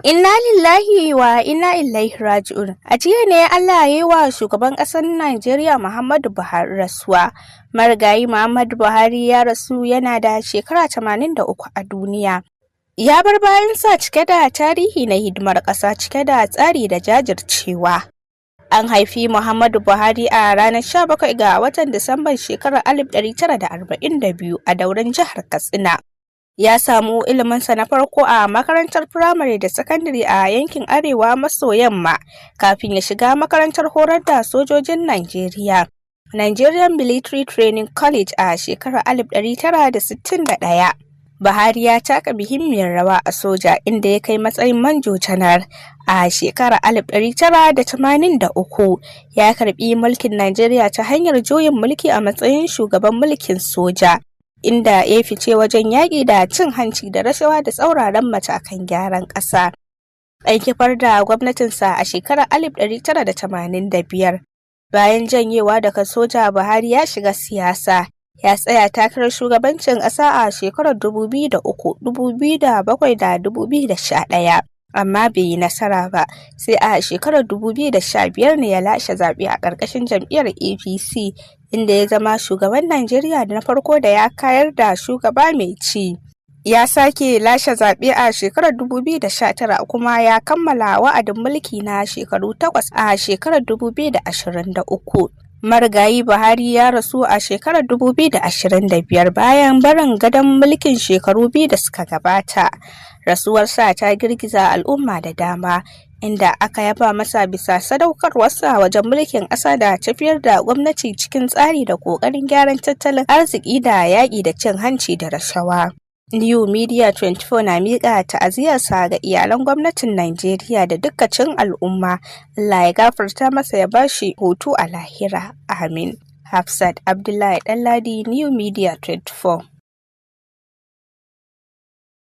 Inna lillahi wa inna ilaihi raji'un. A jiya ne Allah ya yi wa shugaban ƙasar Najeriya Muhammadu Buhari rasuwa. Marigayi Muhammadu Buhari ya rasu yana da shekara 83 a duniya. Ya bar bayansa cike da tarihi na hidimar ƙasa cike da tsari da jajircewa. An haifi Muhammadu Buhari a ranar 17 ga watan Disamban shekarar 1942 a Dauran jihar Katsina. Ya samu iliminsa na farko a makarantar firamare da sakandare a yankin Arewa maso yamma kafin ya shiga makarantar horar da sojojin Najeriya, Nigerian Military Training College a shekarar 1961. Buhari ya taka muhimmiyar rawa a soja inda ya kai matsayin Manjo Janar. A shekarar 1983 ya karbi mulkin Najeriya ta hanyar juyin mulki a matsayin shugaban mulkin soja, inda ya fice wajen yaƙi da cin hanci da rashawa da tsauraran matakan gyaran ƙasa. An kifar da gwamnatinsa a shekarar 1985. Bayan janyewa daga soja, Buhari ya shiga siyasa. Ya tsaya takarar shugabancin ƙasa a shekarar 2003, 2007 da 2011, amma bai yi nasara ba. Sai a shekarar 2015 ne ya lashe zaɓe a ƙarƙashin jam'iyyar APC, inda ya zama shugaban Najeriya na farko da ya kayar da shugaba mai ci. Ya sake lashe zaɓe a shekarar 2019 kuma ya kammala wa'adin mulki na shekaru 8 a shekarar 2023. Marigayi Buhari ya rasu a shekarar 2025 bayan barin gadon mulkin shekaru 2 da suka gabata. Rasuwarsa ta girgiza al'umma da dama, inda aka yaba masa bisa sadaukarwarsa wajen mulkin ƙasa da tafiyar da gwamnati cikin tsari da ƙoƙarin gyaran tattalin arziki da yaƙi da cin hanci da rashawa. New Media 24 na miƙa ta'aziyarsa ga iyalan gwamnatin Najeriya da dukkanin al'umma. Allah ya gafarta masa ya bashi hutu a lahira. Amin. Hafsat Abdullahi Ɗanladi, New Media 24.